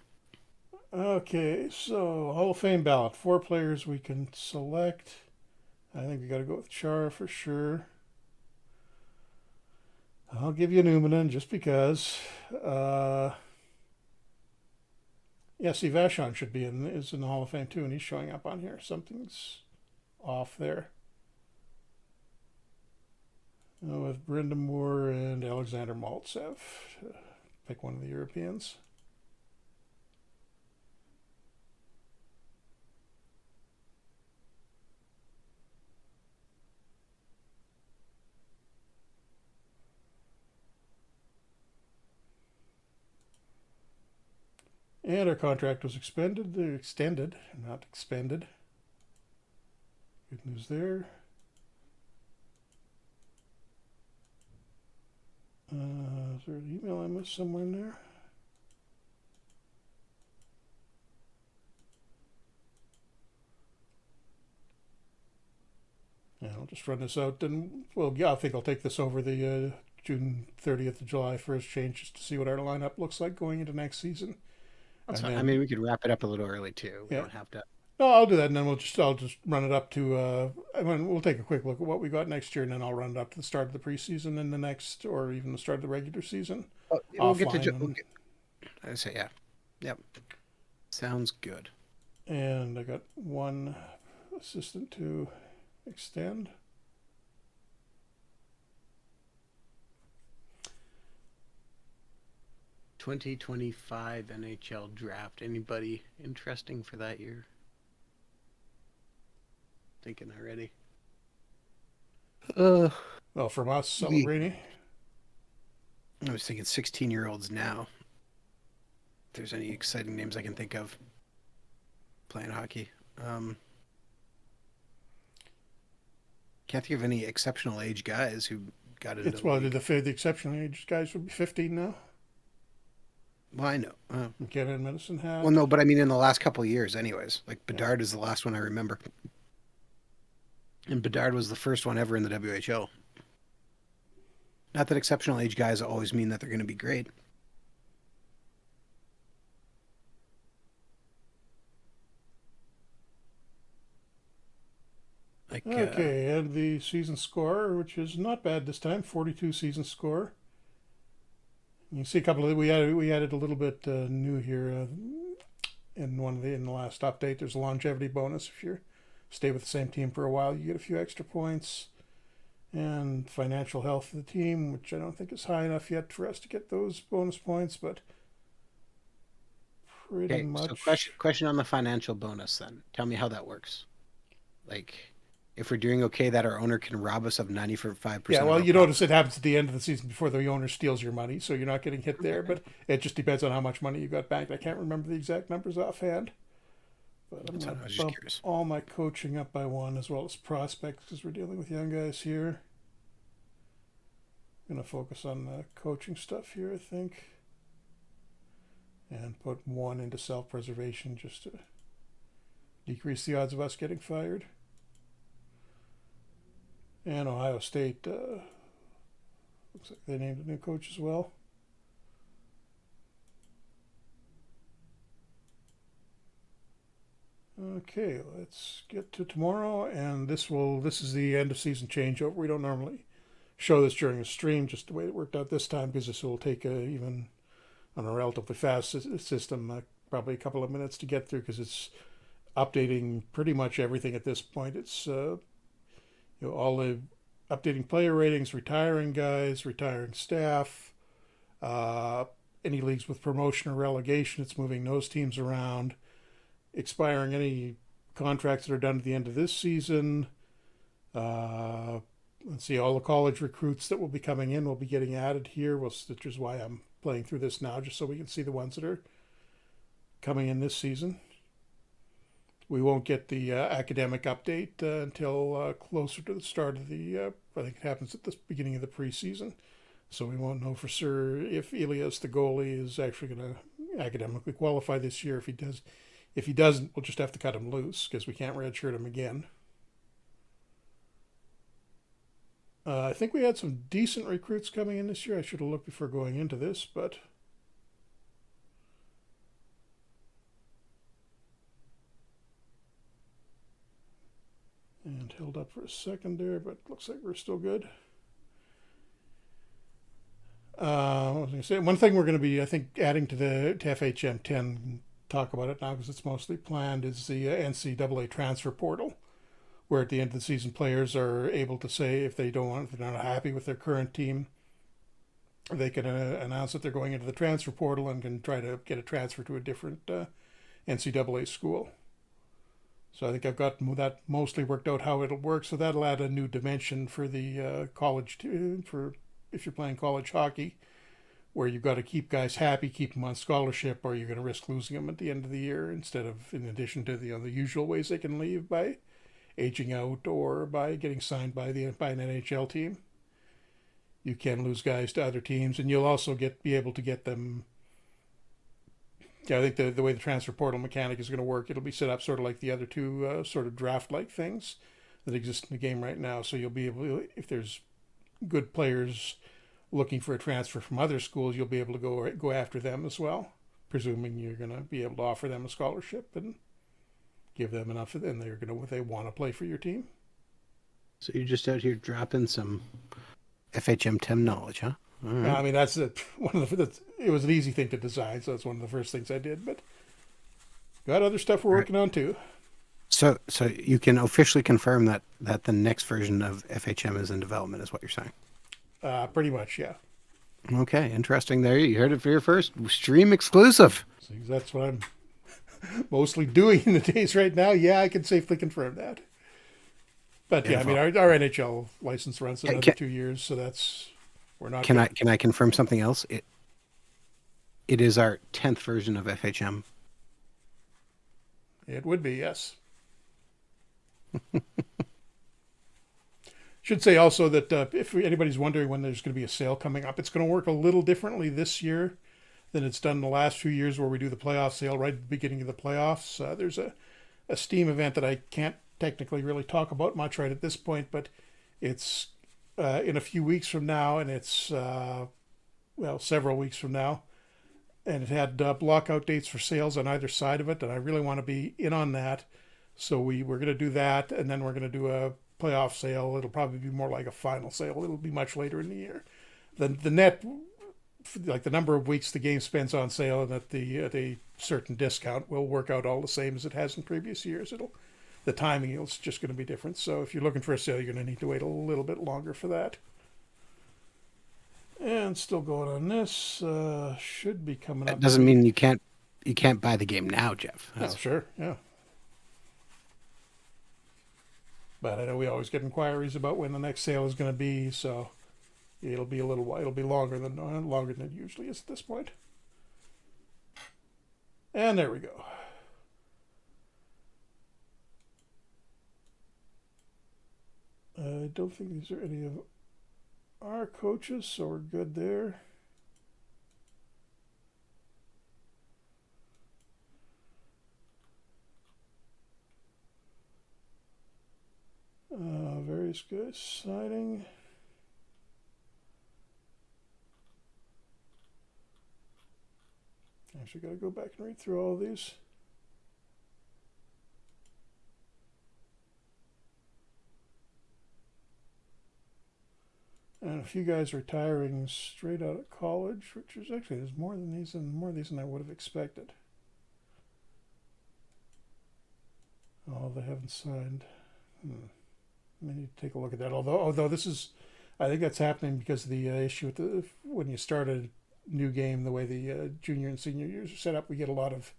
Okay, so Hall of Fame ballot. 4 players we can select. I think we got to go with Chara for sure. I'll give you Numanen just because. Yeah, see, Vashon is in the Hall of Fame too, and he's showing up on here. Something's off there. With Brenda Moore and Alexander Maltsev. Pick one of the Europeans. And our contract was extended, not expended. Good news there. Is there an email I missed somewhere in there? Yeah, I'll just run this out. And, well, yeah, I think I'll take this over the June 30th of July 1st change just to see what our lineup looks like going into next season. That's And fine. I then, mean, we could wrap it up a little early too. We yeah. don't have to. No, I'll do that, and then I'll just run it up to. We'll take a quick look at what we got next year, and then I'll run it up to the start of the preseason and the next, or even the start of the regular season, Oh, we'll get offline. to. I say yeah. Yep. Sounds good. And I got one assistant to extend. (2025) NHL draft. Anybody interesting for that year? Thinking already. Uh, Well, from us, we. Celebrini. I was thinking 16-year-olds now. If there's any exciting names I can think of playing hockey. Can't think of any exceptional age guys who got into It's the well, league. the exceptional age guys would be 15 now. Well, I know. McKenna and Medicine Well, Hat. no, but I mean in the last couple of years, anyways. Like Yeah. Bedard is the last one I remember, and Bedard was the first one ever in the WHL. Not that exceptional age guys always mean that they're going to be great. Like, Okay, and the season score, which is not bad this time, 42 season score. You see a couple of we added a little bit new here in the last update. There's a longevity bonus if you stay with the same team for a while, you get a few extra points. And financial health of the team, which I don't think is high enough yet for us to get those bonus points, but pretty okay, so much. question on the financial bonus then. Tell me how that works. Like, if we're doing okay, that our owner can rob us of Yeah, 95% of well, our you notice profit. it happens at the end of the season before the owner steals your money, so you're not getting hit there. But it just depends on how much money you got banked. I can't remember the exact numbers offhand, but I'm That's going all. to I was just bump curious. all my coaching up by one as well as prospects because we're dealing with young guys here. I'm going to focus on the coaching stuff here, I think, and put one into self preservation just to decrease the odds of us getting fired. And Ohio State looks like they named a new coach as well. Okay, let's get to tomorrow, and this is the end of season changeover. We don't normally show this during a stream, just the way it worked out this time, because this will take even on a relatively fast system, probably a couple of minutes to get through, because it's updating pretty much everything at this point. It's all the updating player ratings, retiring guys, retiring staff, uh, any leagues with promotion or relegation. It's moving those teams around, expiring any contracts that are done at the end of this season. Uh, let's see, all the college recruits that will be coming in will be getting added here, which is why I'm playing through this now, just so we can see the ones that are coming in this season. We won't get the academic update until closer to the start of the. I think it happens at the beginning of the preseason, so we won't know for sure if Elias, the goalie, is actually going to academically qualify this year. If he doesn't, we'll just have to cut him loose because we can't redshirt him again. I think we had some decent recruits coming in this year. I should have looked before going into this, but and held up for a second there, but looks like we're still good. I was going to say one thing we're going to be, I think, adding to FHM 10. Talk about it now because it's mostly planned. Is the NCAA transfer portal, where at the end of the season, players are able to say if they don't want, if they're not happy with their current team, they can announce that they're going into the transfer portal and can try to get a transfer to a different NCAA school. So I think I've got that mostly worked out how it'll work. So that'll add a new dimension for the college for if you're playing college hockey, where you've got to keep guys happy, keep them on scholarship, or you're going to risk losing them at the end of the year instead of in addition to the usual ways they can leave by aging out or by getting signed by an NHL team. You can lose guys to other teams, and you'll also be able to get them. Yeah, I think the way the transfer portal mechanic is going to work, it'll be set up sort of like the other two sort of draft like things that exist in the game right now. So you'll be able, if there's good players looking for a transfer from other schools, you'll be able to go after them as well, presuming you're going to be able to offer them a scholarship and give them enough, and they want to play for your team. So you're just out here dropping some FHM Tim knowledge, huh? All right. I mean, that's one of the. It was an easy thing to design, so that's one of the first things I did. But got other stuff we're All right. working on too. So you can officially confirm that the next version of FHM is in development, is what you're saying. Pretty much, yeah. Okay, interesting. There, you heard it for your first stream exclusive. So that's what I'm mostly doing in the days right now. Yeah, I can safely confirm that. But yeah, I mean, Beautiful. our NHL license runs Can, another 2 years, so that's we're not. can I confirm something else? It is our 10th version of FHM. It would be, yes. Should say also that if anybody's wondering when there's going to be a sale coming up, it's going to work a little differently this year than it's done the last few years, where we do the playoff sale right at the beginning of the playoffs. There's a Steam event that I can't technically really talk about much right at this point, but it's in a few weeks from now, and it's several weeks from now, and it had blockout dates for sales on either side of it, and I really want to be in on that. So we're going to do that, and then we're going to do a playoff sale. It'll probably be more like a final sale. It'll be much later in the year. The net, like the number of weeks the game spends on sale and at a certain discount, will work out all the same as it has in previous years. The timing is just going to be different. So if you're looking for a sale, you're going to need to wait a little bit longer for that. And still going on this, should be coming That up. doesn't mean you can't buy the game now, Jeff. Oh, sure, yeah. But I know we always get inquiries about when the next sale is going to be, so it'll be a little while. It'll be longer than it usually is at this point. And there we go. I don't think these are any of our coaches, so we're good there. Various guys signing. Actually, got to go back and read through all of these. And a few guys retiring straight out of college, which is actually there's more than these and more of these than I would have expected. Oh, they haven't signed. I need to take a look at that. Although this is, I think that's happening because of the issue with when you start a new game, the way the junior and senior years are set up, we get a lot of.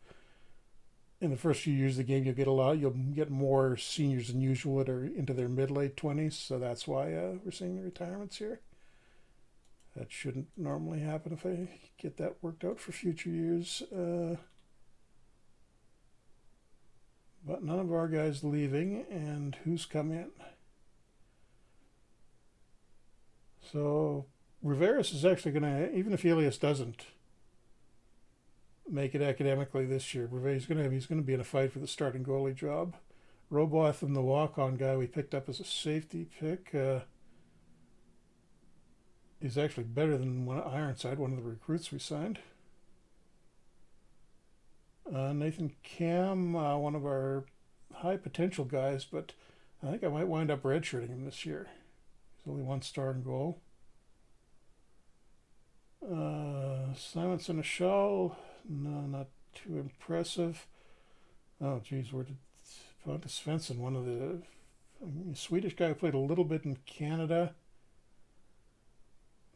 In the first few years of the game, you'll get more seniors than usual that are into their mid-late 20s, so that's why we're seeing the retirements here. That shouldn't normally happen if I get that worked out for future years. But none of our guys leaving, and who's come in? So Rivera's is actually going to, even if Elias doesn't make it academically this year, he's going to be in a fight for the starting goalie job. Robotham, the walk-on guy we picked up as a safety pick, is actually better than Ironside, one of the recruits we signed. Nathan Cam, one of our high potential guys, but I think I might wind up redshirting him this year. He's only 1 star in goal. Simonson Ashall, no, not too impressive. Oh, geez, where did Pontus Svensson, one of the Swedish guy who played a little bit in Canada,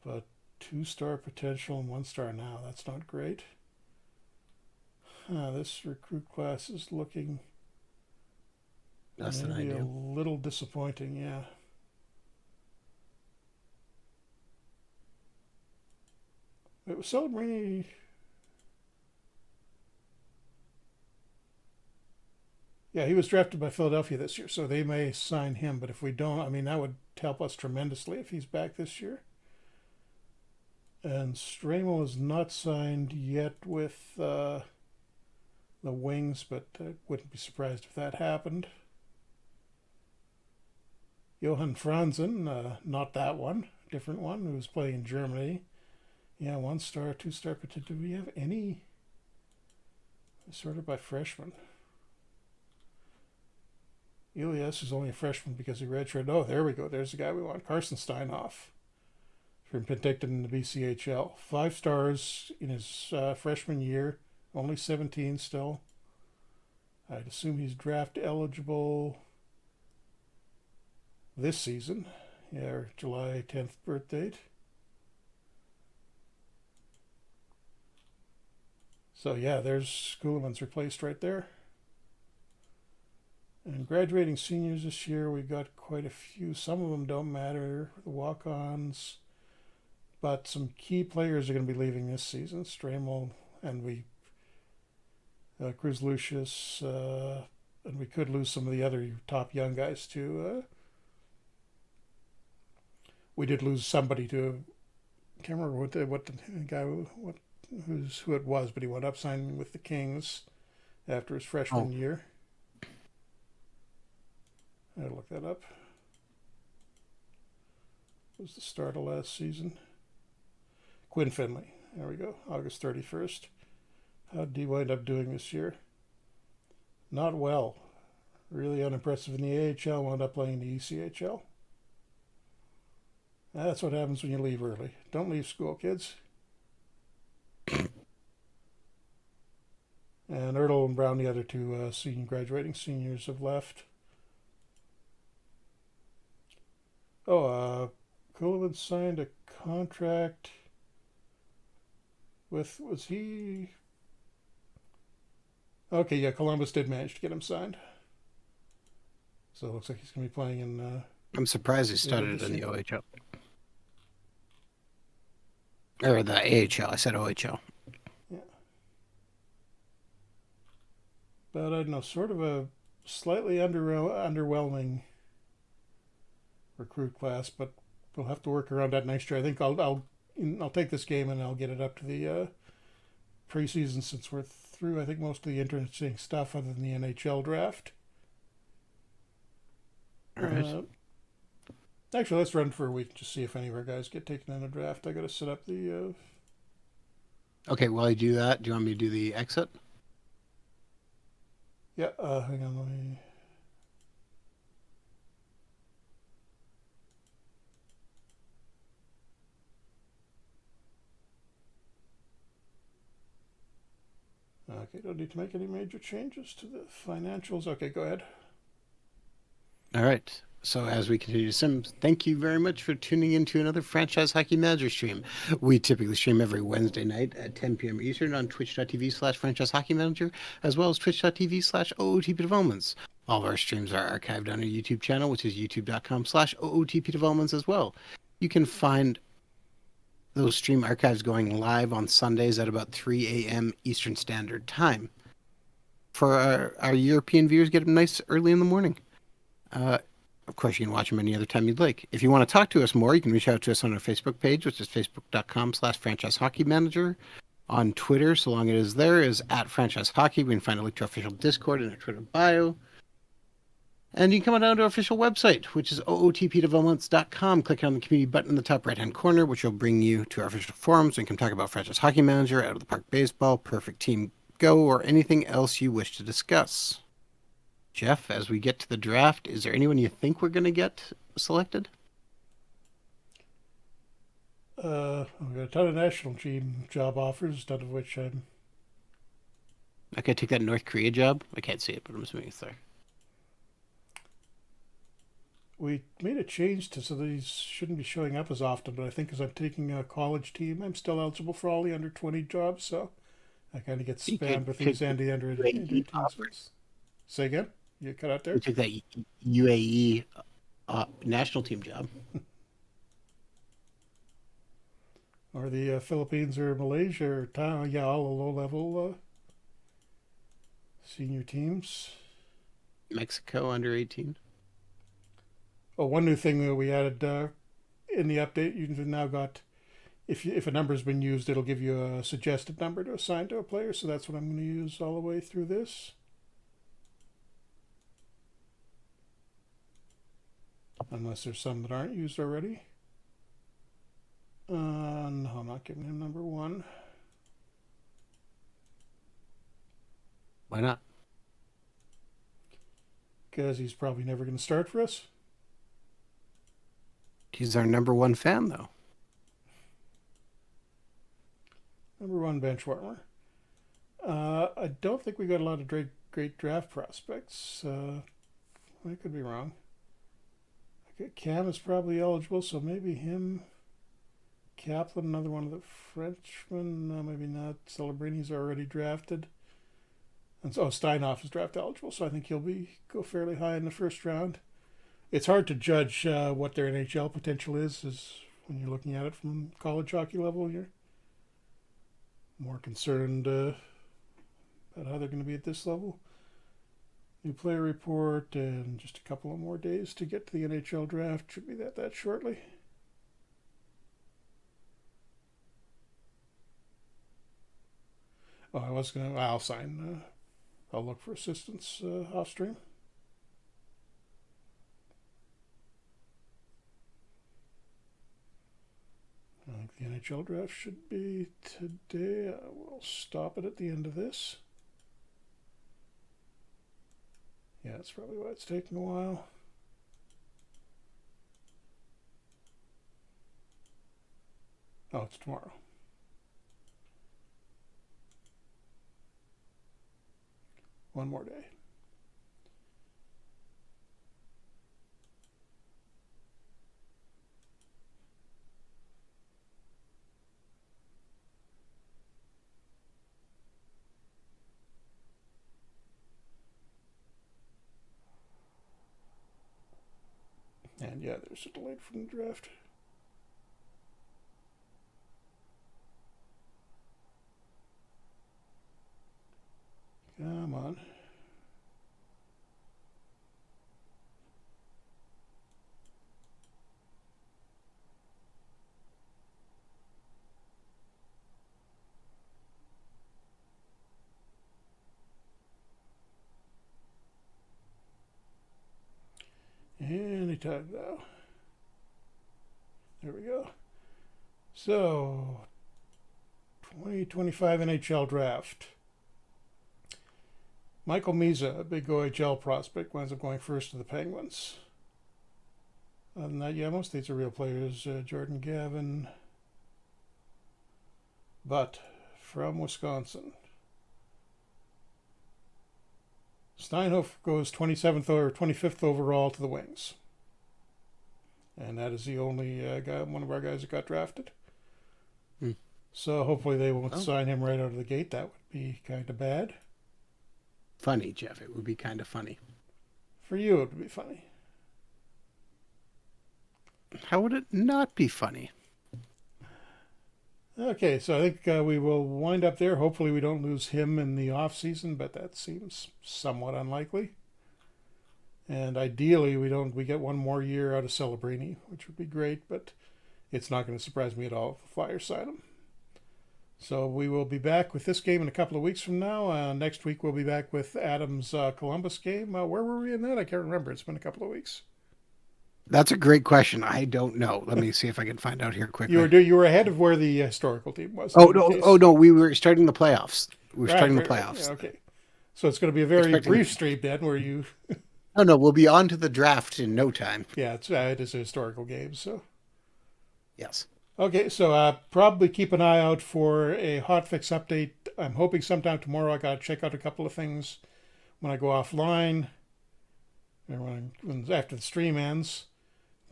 but 2 star potential and 1 star now. That's not great. This recruit class is looking maybe a little disappointing, yeah. It was celebrating. Yeah, he was drafted by Philadelphia this year, so they may sign him. But if we don't, I mean, that would help us tremendously if he's back this year. And Stramel is not signed yet with the Wings, but I wouldn't be surprised if that happened. Johann Franzen, not that one, different one, who's playing in Germany. Yeah, 1 star, 2 star, but do we have any sorted by freshman? Elias is only a freshman because he redshirted. Oh, there we go. There's the guy we want. Carson Steinhoff from Penticton in the BCHL. 5 stars in his freshman year. Only 17 still. I'd assume he's draft eligible this season. Yeah, July 10th birth date. So yeah, there's Kuhlman's replaced right there. And graduating seniors this year, we got quite a few. Some of them don't matter, the walk-ons, but some key players are going to be leaving this season. Stramel and Cruz Lucius, and we could lose some of the other top young guys too. We did lose somebody to. I can't remember what the guy who it was, but he went up signing with the Kings after his freshman year. I gotta look that up. It was the start of last season. Quinn Finley. There we go. August 31st. How did he wind up doing this year? Not well. Really unimpressive in the AHL. Wound up playing in the ECHL. That's what happens when you leave early. Don't leave school, kids. And Ertl and Brown, the other two graduating seniors, have left. Kuhlman signed a contract with, was he? Okay, yeah, Columbus did manage to get him signed. So it looks like he's going to be playing in. I'm surprised he started in the OHL. Or the AHL. I said OHL. Yeah. But I don't know, sort of a slightly underwhelming recruit class, but we'll have to work around that next year. I think I'll take this game and I'll get it up to the preseason since we're through. I think most of the interesting stuff other than the NHL draft. All right. Actually, let's run for a week to see if any of our guys get taken in a draft. I got to set up the. Okay, while you do that, do you want me to do the exit? Yeah, hang on, let me. Okay, don't need to make any major changes to the financials. Okay, go ahead. All right. So as we continue to sim, thank you very much for tuning in to another Franchise Hockey Manager stream. We typically stream every Wednesday night at 10 p.m. Eastern on twitch.tv/Franchise Hockey Manager, as well as twitch.tv/OOTP Developments. All of our streams are archived on our YouTube channel, which is youtube.com/OOTP Developments as well. You can find those stream archives going live on Sundays at about 3 a.m. Eastern Standard Time. For our European viewers, get them nice early in the morning. Of course, you can watch them any other time you'd like. If you want to talk to us more, you can reach out to us on our Facebook page, which is facebook.com/Franchise Hockey Manager. On Twitter, so long it is there, is @Franchise Hockey. We can find a link to our official Discord in our Twitter bio. And you can come on down to our official website, which is ootpdevelopments.com. Click on the community button in the top right-hand corner, which will bring you to our official forums. And you can talk about Franchise Hockey Manager, Out of the Park Baseball, Perfect Team Go, or anything else you wish to discuss. Jeff, as we get to the draft, is there anyone you think we're going to get selected? We've got a ton of national team job offers, none of which I'm. Okay, take that North Korea job. I can't see it, but I'm assuming it's there. We made a change so these shouldn't be showing up as often, but I think as I'm taking a college team, I'm still eligible for all the under 20 jobs, so I kind of get spammed with these and the under 18 ones. Say again? You cut out there? You took that UAE national team job. or the Philippines or Malaysia or Thailand. Yeah, all the low-level senior teams. Mexico under 18. Oh, one new thing that we added in the update, you've now got if a number's been used, it'll give you a suggested number to assign to a player. So that's what I'm going to use all the way through this. Unless there's some that aren't used already. No, I'm not giving him number 1. Why not? Because he's probably never going to start for us. He's our number 1 fan, though. Number 1 bench warmer. I don't think we got a lot of great draft prospects. I could be wrong. Cam is probably eligible, so maybe him. Kaplan, another one of the Frenchmen. No, maybe not. Celebrini's already drafted. And so Steinhoff is draft eligible, so I think he'll go fairly high in the first round. It's hard to judge what their NHL potential is when you're looking at it from college hockey level. You're more concerned about how they're going to be at this level. New player report and just a couple of more days to get to the NHL draft. Should be that shortly. Oh, I'll sign. I'll look for assistance off stream. I think the NHL draft should be today. I will stop it at the end of this. Yeah, that's probably why it's taking a while. Oh, it's tomorrow. One more day. And yeah, there's a delay from the draft. Come on. Anytime now. There we go. So, 2025 NHL draft. Michael Misa, a big OHL prospect, winds up going first to the Penguins. Other than that, yeah, most of these are real players. Jordan Gavin, but from Wisconsin. Steinhoff goes 27th or 25th overall to the Wings. And that is the only one of our guys that got drafted. So hopefully they won't sign him right out of the gate. That would be kind of bad. Funny, Jeff. It would be kind of funny. For you, it would be funny. How would it not be funny? Okay, so I think we will wind up there. Hopefully we don't lose him in the off season, but that seems somewhat unlikely. And ideally we get one more year out of Celebrini, which would be great, but it's not going to surprise me at all if the Flyers sign him. So we will be back with this game in a couple of weeks from now. Next week we'll be back with Adam's Columbus game. Where were we in that? I can't remember. It's been a couple of weeks. That's a great question. I don't know. Let me see if I can find out here quickly. You were ahead of where the historical team was. Oh no, we were starting the playoffs. We were starting the playoffs. Right. Yeah, okay. So it's going to be a very brief stream then where you... No, we'll be on to the draft in no time. Yeah, it is a historical game, so... Yes. Okay, so probably keep an eye out for a hotfix update. I'm hoping sometime tomorrow. I got to check out a couple of things when I go offline, or after the stream ends.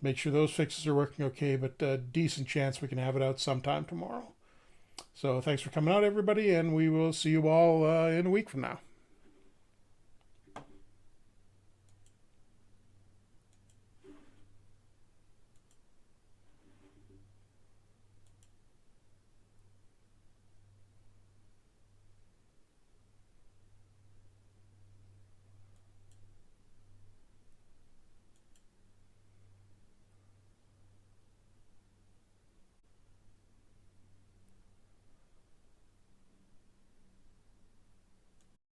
Make sure those fixes are working okay, but decent chance we can have it out sometime tomorrow. So thanks for coming out, everybody, and we will see you all in a week from now.